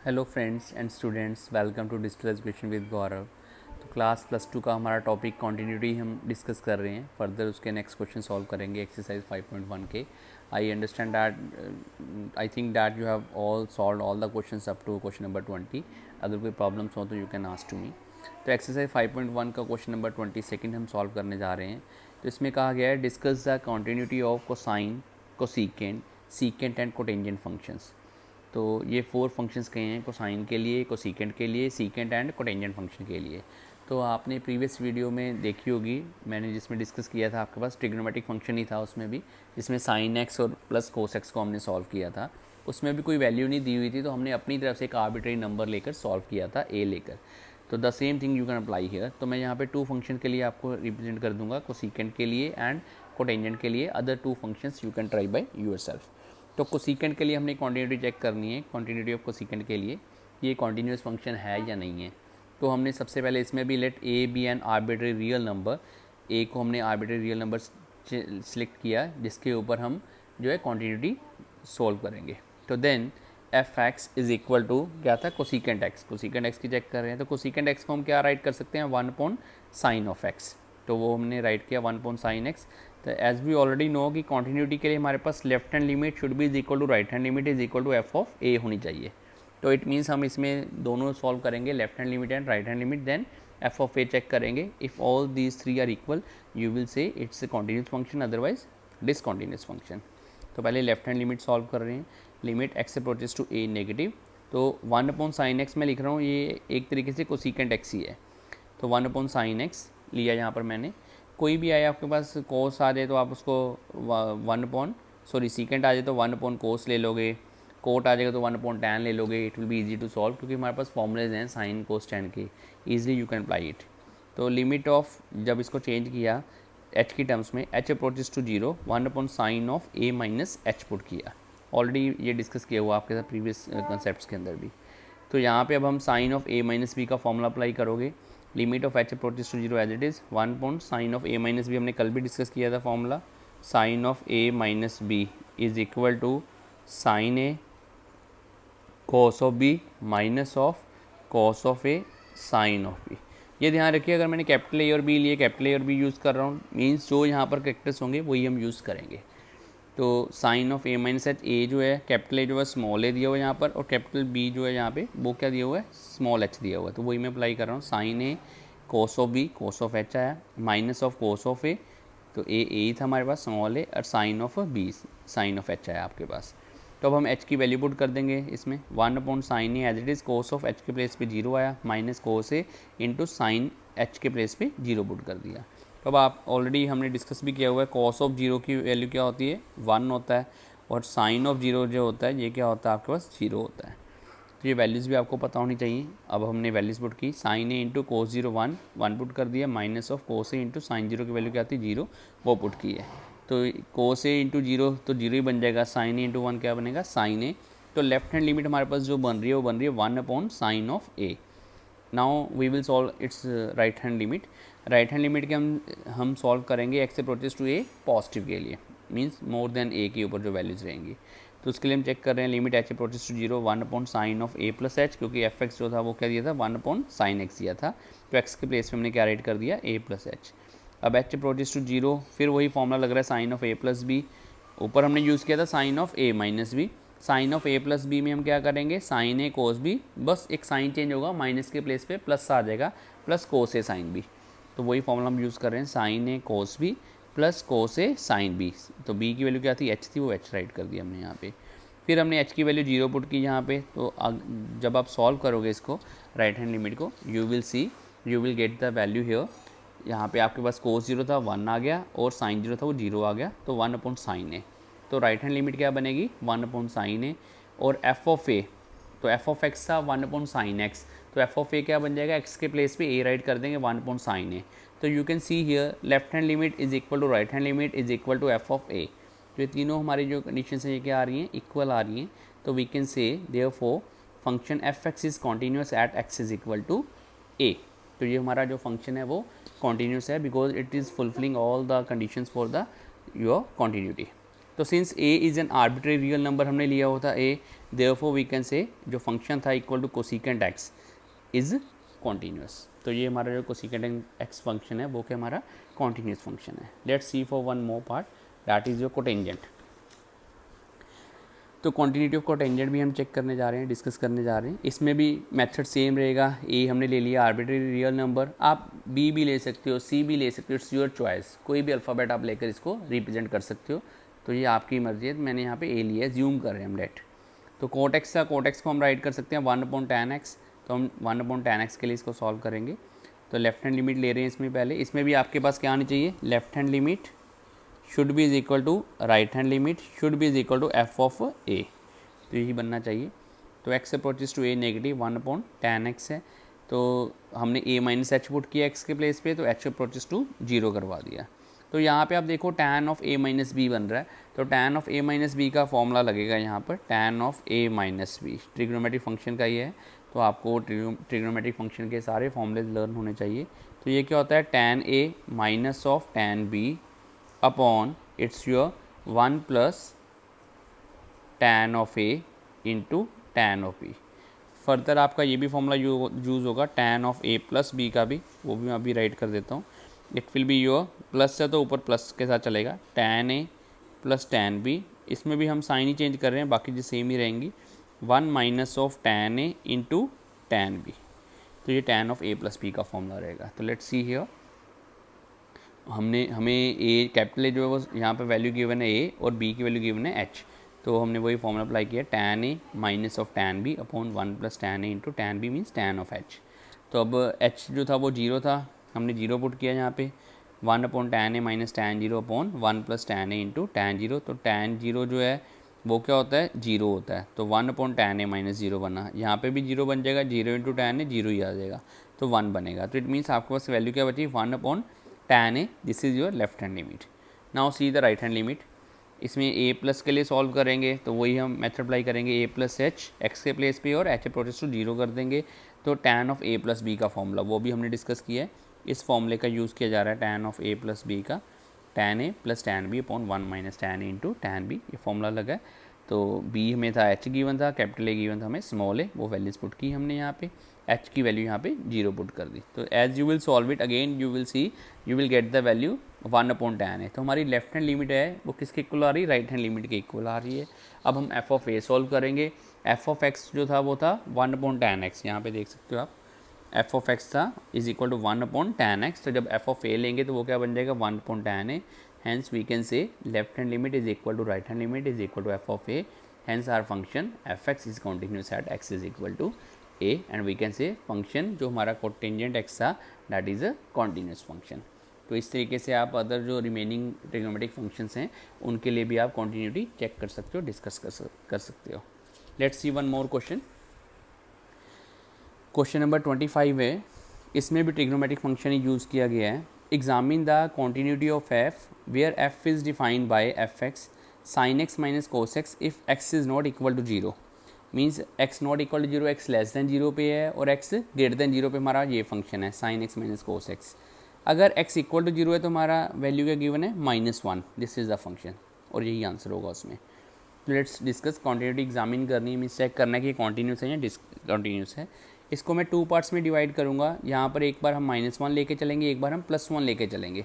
Hello friends and students, welcome to digital education with Gaurav. तो class +2 का हमारा topic continuity हम डिस्कस कर रहे हैं। फर्दर उसके नेक्स्ट क्वेश्चन सॉल्व करेंगे एक्सरसाइज 5.1 के। I understand that I think that you have all solve all the questions up to question number 20। अगर कोई प्रॉब्लम्स हो तो you can ask to me. तो एक्सरसाइज 5.1 का क्वेश्चन नंबर 22 हम सॉल्व करने जा रहे हैं। तो इसमें कहा गया है discuss the continuity of cosine, cosecant, secant and cotangent functions. तो ये 4 फंक्शंस कहे हैं, कोसाइन के लिए, कोसीकेंट के लिए, सीकेंट एंड कोटेंजेंट फंक्शन के लिए। तो आपने प्रीवियस वीडियो में देखी होगी, मैंने जिसमें डिस्कस किया था, आपके पास ट्रिग्नोमेट्रिक फंक्शन ही था उसमें भी, जिसमें साइन एक्स और प्लस कोस एक्स को हमने सॉल्व किया था। उसमें भी कोई वैल्यू नहीं दी हुई थी, तो हमने अपनी तरफ से एक आर्बिट्रेरी नंबर लेकर सॉल्व किया था, ए लेकर। तो the same thing you can apply here. तो मैं यहाँ पे 2 फंक्शन के लिए आपको रिप्रेजेंट कर दूंगा, कोसीकेंट के लिए एंड कोटेंजेंट के लिए। Other 2 functions you can try by yourself. तो कोसीकेंट के लिए हमने कॉन्टिन्यूटी चेक करनी है। कॉन्टिन्यूटी ऑफ कोसीकेंट के लिए ये कॉन्टिन्यूस फंक्शन है या नहीं है। तो हमने सबसे पहले इसमें भी let a be an arbitrary real number, a को हमने आर्बिट्रेरी रियल नंबर सिलेक्ट किया, जिसके ऊपर हम जो है कॉन्टिन्यूटी सोल्व करेंगे। तो then F x is equal to क्या था, कोसीकेंट एक्स। कोसीकेंट एक्स की चेक कर रहे हैं, तो कोसीकेंट एक्स को हम क्या राइट कर सकते हैं, 1/sin ऑफ एक्स। तो वो हमने राइट किया 1/sin एक्स। तो एज वी ऑलरेडी नो कि कॉन्टिन्यूटी के लिए हमारे पास left hand limit should be is equal to right hand limit is equal to F of a होनी चाहिए। तो इट मीन्स हम इसमें दोनों सॉल्व करेंगे, left hand limit and right hand limit, then f of a check करेंगे। If all these 3 are equal you will say it's a continuous function, otherwise discontinuous function. तो पहले लेफ्ट हैंड लिमिट सॉल्व कर रहे हैं। Limit x approaches to a negative, तो 1/sin x मैं लिख रहा हूँ, ये एक तरीके से कोसीकेंट एक्स ही है। तो 1/sin एक्स लिया यहाँ पर मैंने। कोई भी आए आपके पास, कोस आ जाए तो आप उसको सीकेंट आ जाए तो 1/cos ले लोगे, कोट आ जाएगा तो 1/tan ले लोगे। It will be easy to solve, क्योंकि हमारे पास फॉर्मूलेज हैं साइन कोस टैन के, easily you can apply it. तो लिमिट ऑफ, जब इसको चेंज किया एच की टर्म्स में, H approaches to 0, 1/sin of A minus H put किया। ऑलरेडी ये डिस्कस किया हुआ आपके साथ प्रीवियस कंसेप्ट के अंदर भी। तो यहाँ पे अब हम sine of A minus B का फॉर्मूला अप्लाई करोगे। Limit of H approaches to 0 as it is 1/sin of A minus B, हमने कल भी डिस्कस किया था formula. Sine of A minus B is equal to sine A cos of B minus of cos of A sine of B. ये ध्यान रखिए, अगर मैंने कैपिटल ए और बी लिए, कैपिटल ए और बी यूज़ कर रहा हूँ, मीन्स जो यहाँ पर कैरेक्टर्स होंगे वही हम यूज़ करेंगे। तो sine of A minus h, a जो है कैपिटल ए जो है स्मॉल ए दिया हुआ है यहाँ पर, और कैपिटल बी जो है यहाँ पे वो क्या दिया हुआ है, स्मॉल एच दिया हुआ है। तो वही मैं अप्लाई कर रहा हूँ। Sine A cos of B, cos of H आया, माइनस ऑफ कोस ऑफ ए, तो ए ही था हमारे पास स्मॉल ए, और sine of B, sine of H आया आपके पास। तो अब हम एच की वैल्यू पुट कर देंगे इसमें। 1/sin A as it is, cos of H के प्लेस पे 0 आया, minus cos A into sine H के प्लेस पे 0 पुट कर दिया। तो अब आप ऑलरेडी हमने डिस्कस भी किया हुआ है, कॉस ऑफ 0 की वैल्यू क्या होती है, 1 होता है, और साइन ऑफ 0 जो होता है ये क्या होता है आपके पास, 0 होता है। तो ये वैल्यूज़ भी आपको पता होनी चाहिए। अब हमने वैल्यूज़ पुट की, साइन ए इंटू कोस 0 1 पुट कर दिया, minus of cos A into sign 0 की वैल्यू क्या आती है, 0, वो पुट की है। तो कोस ए इंटू 0 तो 0 ही बन जाएगा, साइन ए इंटू 1 क्या बनेगा, साइन ए। तो लेफ्ट हैंड लिमिट हमारे पास जो बन रही है वो बन रही है 1/sin of A. Now we will solve its right hand limit. Right hand limit के हम सॉल्व करेंगे X approaches to A positive के लिए, मीन्स मोर देन ए के ऊपर जो वैल्यूज़ रहेंगी। तो उसके लिए हम चेक कर रहे हैं, limit H approaches to 0, 1/sin of A plus H, क्योंकि एफ एक्स जो था वो क्या दिया था, 1/sin एक्स दिया था। तो एक्स के प्लेस पे हमने क्या राइट कर दिया, ए प्लस एच। अब एच अप्रोचेस टू 0, फिर वही फॉर्मूला लग रहा है, sine of A plus B. ऊपर हमने यूज़ किया था sine of A minus B. Sine of A plus B में हम क्या करेंगे, साइन ए कोस बी, बस एक साइन चेंज होगा, माइनस के प्लेस पे प्लस आ जाएगा, प्लस कोस ए साइन बी। तो वही फॉर्मूला हम यूज़ कर रहे हैं, sign A cos B plus cos A sine B. तो बी की वैल्यू क्या थी, एच थी, वो एच राइट कर दिया हमने यहाँ पे। फिर हमने एच की वैल्यू 0 पुट की यहाँ पे। तो जब आप सॉल्व करोगे इसको, राइट हैंड लिमिट को, you will see, you will get the value here. यहाँ पे आपके पास कोस 0 था, 1 आ गया, और साइन 0 था वो 0 आ गया, तो 1/sin ए। तो राइट हैंड लिमिट क्या बनेगी, 1/sin ए। और एफ ऑफ ए, तो एफ ऑफ एक्स था 1/sin एक्स, तो एफ ऑफ ए क्या बन जाएगा, एक्स के प्लेस पे ए राइट कर देंगे, 1/sin ए। तो you can see here left hand limit is equal to right hand limit is equal to F of ए। तो ये तीनों हमारी जो कंडीशन है ये क्या आ रही हैं, इक्वल आ रही हैं। तो we can say therefore function F x is continuous at x is equal to a. तो ये हमारा जो फंक्शन है वो कॉन्टीन्यूस है, because it is fulfilling all the conditions for the your continuity. तो since a is an arbitrary real number हमने लिया होता ए, देयरफॉर वी कैन से जो फंक्शन था equal to cosecant X is continuous. तो ये हमारा जो कोसिकेंट एक्स फंक्शन है वो क्या हमारा कॉन्टीन्यूस फंक्शन है। Let's see for one more part that is your cotangent. तो कॉन्टीन्यूटी ऑफ कोटेंजेंट भी हम चेक करने जा रहे हैं, डिस्कस करने जा रहे हैं। इसमें भी मेथड सेम रहेगा। ए हमने ले लिया आर्बिट्री रियल नंबर, आप बी भी ले सकते हो, सी भी ले सकते हो, इट्स योर चॉइस, कोई भी अल्फ़ाबेट आप लेकर इसको रिप्रेजेंट कर सकते हो। तो ये आपकी मर्जी है। मैंने यहाँ पे ए लिया है, ज्यूम कर रहे हैं हम लेट। तो कोट एक्स था, कोट एक्स को हम राइट कर सकते हैं 1/tan x। तो हम 1/tan x के लिए इसको सॉल्व करेंगे। तो लेफ्ट हैंड लिमिट ले रहे हैं इसमें पहले। इसमें भी आपके पास क्या आनी चाहिए, left hand limit should be is equal to right hand limit should be is equal to F of ए। तो यही बनना चाहिए। तो x approaches to a negative 1/tan x है। तो हमने a माइनस एच पुट किया x के प्लेस पे, तो h अप्रोचेस टू 0 करवा दिया। तो यहाँ पे आप देखो tan of a minus B बन रहा है। तो tan of a minus B का फॉर्मूला लगेगा यहाँ पर tan of a minus B, trigonometric function का ये है। तो आपको ट्रिग्नोमेट्रिक फंक्शन के सारे फॉर्मूले लर्न होने चाहिए। तो ये क्या होता है, tan a minus of tan b upon its your 1 plus tan of a into tan of b। Further आपका ये भी फॉर्मूला यूज़ होगा tan of a plus b का भी, वो भी मैं अभी राइट कर देता हूँ। It will be your plus है तो ऊपर प्लस के साथ चलेगा, tan a plus tan b। इसमें भी हम साइन ही चेंज कर रहे हैं, बाकी जो सेम ही रहेंगी। 1 minus of tan a into tan b। तो ये tan of a plus b का फॉर्मूला रहेगा। तो लेट्स सी हियर, हमें a कैपिटल ए जो है वो यहाँ पे वैल्यू गिवन है a और b की वैल्यू गिवन है h। तो हमने वही फॉर्मूला अप्लाई किया, tan a minus of tan b upon 1 plus tan a into tan b means tan of h। तो अब h जो था वो 0 था, हमने 0 पुट किया यहाँ पे। 1/tan a minus tan 0 upon 1 plus tan a into tan 0। तो tan 0 जो है वो क्या होता है, 0 होता है। तो 1/tan a माइनस 0 बना, यहाँ पे भी 0 बन जाएगा, 0 इंटू tan a 0 ही आ जाएगा, तो 1 बनेगा। तो इट मीन्स आपके पास वैल्यू क्या बची, 1/tan a। This is your left hand limit. Now see the right hand limit. इसमें a प्लस के लिए सॉल्व करेंगे तो वही हम मेथड अप्लाई करेंगे, a प्लस एच एक्स के प्लेस पे और h अप्रोचेस टू 0 कर देंगे। तो tan of a plus B का फॉर्मूला वो भी हमने डिस्कस किया है। इस फॉर्मूले का यूज़ किया जा रहा है tan of a plus B का, tan a plus tan b upon 1 minus tan a into tan b, ये फॉर्मूला लगा है। तो b हमें था h गिवन था, कैपिटल A गिवन था हमें स्मॉल a, वो वैल्यूज पुट की हमने यहाँ पे, h की वैल्यू यहाँ पे 0 पुट कर दी। तो as you will solve it again you will see you will get the value 1/tan a। तो हमारी लेफ्ट हैंड लिमिट है वो किसके इक्वल आ रही है, राइट हैंड लिमिट के इक्वल आ रही है। अब हम f ऑफ a सॉल्व करेंगे। f ऑफ x जो था वो था 1/tan x, यहाँ पे देख सकते हो आप, f ऑफ x था is equal to 1/tan x। तो जब f ऑफ a लेंगे तो वो क्या बन जाएगा, 1/tan a। Hence we can say left hand limit is equal to right hand limit is equal to f of a। Hence our function f(x) is continuous at x is equal to a and we can say function जो हमारा cotangent x था that is a continuous function. तो इस तरीके से आप other जो remaining trigonometric functions हैं उनके लिए भी आप कॉन्टिन्यूटी चेक कर सकते हो, डिस्कस कर सकते हो। Let's see one more question. Question number 25 है, इसमें भी ट्रिग्नोमेट्रिक फंक्शन ही यूज़ किया गया है। Examine the continuity of f where f is defined by fx sin x minus cos x if x is not equal to 0। Means x not equal to 0, x less than 0 पे है और x greater than 0 पे हमारा ये function है sin x minus cos x। अगर x equal to 0 है तो हमारा वैल्यू क्या गिवन है, -1। दिस इज़ द फंक्शन और यही आंसर होगा उसमें। तो लेट्स डिस्कस कॉन्टिन्यूटी एग्जामिन करनी है, मीन्स चेक करना है कि कॉन्टिन्यूस है या डिसकॉन्टिन्यूस है। इसको मैं 2 पार्ट्स में डिवाइड करूँगा। यहाँ पर एक बार हम -1 लेके चलेंगे, एक बार हम +1 लेके चलेंगे।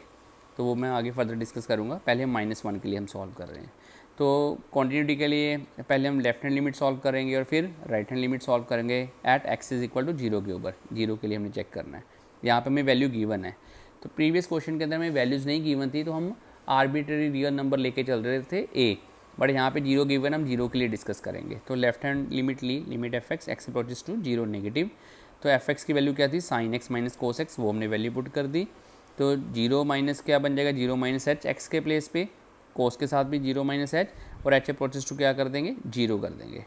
तो वो मैं आगे फर्दर डिस्कस करूँगा। पहले हम -1 के लिए हम सॉल्व कर रहे हैं। तो क्वांटिटी के लिए पहले हम लेफ्ट हैंड लिमिट सॉल्व करेंगे और फिर राइट हैंड लिमिट सॉल्व करेंगे at x is equal to 0 के ऊपर। 0 के लिए हमने चेक करना है, यहाँ पे हमें वैल्यू गिवन है। तो प्रीवियस क्वेश्चन के अंदर में वैल्यूज़ नहीं गिवन थी तो हम आर्बिट्ररी रियल नंबर लेके चल रहे थे a, बट यहाँ पे 0 गिवन, हम 0 के लिए डिस्कस करेंगे। तो लेफ्ट हैंड लिमिट ली, limit f(x) x approaches to 0 negative. तो f(x) की वैल्यू क्या थी, sin x minus cos x, वो हमने वैल्यू पुट कर दी। तो 0 माइनस क्या बन जाएगा, 0 माइनस h x के प्लेस पे, cos के साथ भी 0 माइनस h और h अप्रोचेस टू क्या कर देंगे, 0 कर देंगे।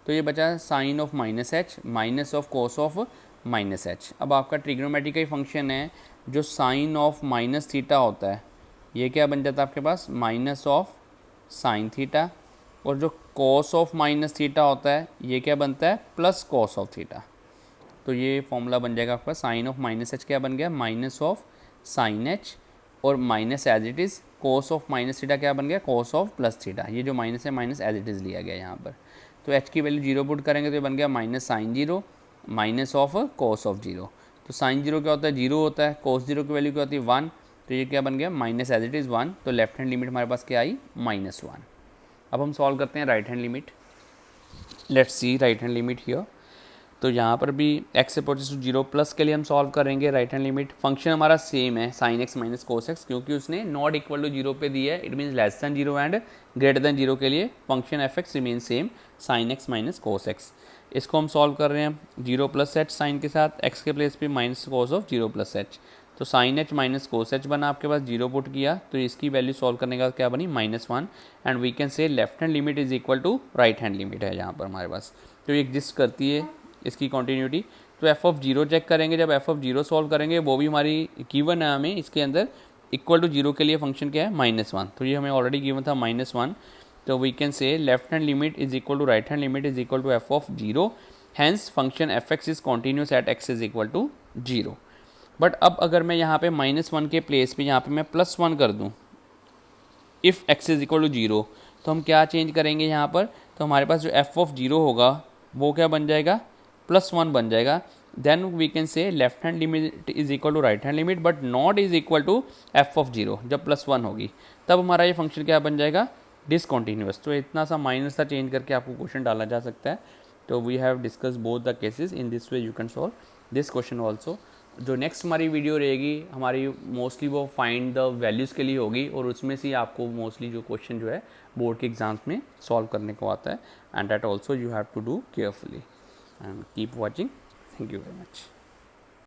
तो ये बचा sine of minus h minus of cos of minus h। अब आपका ट्रिग्नोमेट्रिक का फंक्शन है, जो साइन ऑफ माइनस थीटा होता है ये क्या बन जाता है आपके पास, माइनस ऑफ साइन थीटा, और जो cos ऑफ माइनस थीटा होता है ये क्या बनता है, प्लस cos ऑफ थीटा। तो ये फॉर्मूला बन जाएगा आपका, साइन ऑफ माइनस h क्या बन गया, माइनस ऑफ साइन h और minus as it is cos of minus theta क्या बन गया, कोस ऑफ प्लस थीटा। ये जो माइनस है माइनस एज इट इज़ लिया गया यहाँ पर। तो एच की वैल्यू जीरो पुट करेंगे तो ये बन गया minus sine zero minus of cos of zero. तो साइन जीरो क्या होता है, जीरो होता है। कोस जीरो की वैल्यू क्या होती है, वन। तो ये क्या बन गया, minus as it is one. तो लेफ्ट हैंड लिमिट हमारे पास क्या आई, माइनस वन। अब हम सॉल्व करते हैं right hand limit. Let's see right hand limit here. तो यहाँ पर भी x approaches to zero plus के लिए हम सॉल्व करेंगे राइट हैंड लिमिट। फंक्शन हमारा सेम है sine X minus cos X, क्योंकि उसने नॉट इक्वल टू जीरो पे दिया है। It means less than zero and greater than zero के लिए function F X remain same sine X minus cos X. इसको हम सॉल्व कर रहे हैं जीरो प्लस एच साइन के साथ, एक्स के प्लेस पे minus cos of zero plus h. तो sine h minus cos h बना आपके पास, जीरो पुट किया तो इसकी वैल्यू सॉल्व करने का क्या बनी, minus one. And we can say left hand limit is equal to right hand limit है यहाँ पर हमारे पास। तो ये एग्जिस्ट करती है इसकी कॉन्टीन्यूटी। तो एफ ऑफ जीरो चेक करेंगे, जब एफ ऑफ जीरो सॉल्व करेंगे वो भी हमारी गिवन है हमें इसके अंदर, इक्वल टू जीरो के लिए फंक्शन क्या है, माइनस वन। तो ये हमें ऑलरेडी गिवन था माइनस वन। तो we can say left hand limit is equal to right hand limit is equal to F of zero. Hence function F x is continuous at x is equal to zero. But अब अगर मैं यहाँ पे minus one के place पे यहाँ पे मैं प्लस वन कर दूँ, if X is equal to zero, तो हम क्या चेंज करेंगे यहाँ पर, तो हमारे पास जो एफ ऑफ जीरो होगा वो क्या बन जाएगा, प्लस वन बन जाएगा। Then we can say left hand limit is equal to right hand limit but not is equal to F of zero. जब प्लस वन होगी तब हमारा ये फंक्शन क्या बन जाएगा, डिसकॉन्टीन्यूअस। तो इतना सा माइनस सा चेंज करके आपको क्वेश्चन डाला जा सकता है। तो we have discuss both the cases, in this way you can solve this question also. जो नेक्स्ट हमारी वीडियो रहेगी हमारी मोस्टली वो फाइंड द वैल्यूज़ के लिए होगी, और उसमें से आपको मोस्टली जो क्वेश्चन जो है बोर्ड के एग्जाम्स में सॉल्व करने को आता है। And that also you have to do carefully and keep watching. Thank you very much.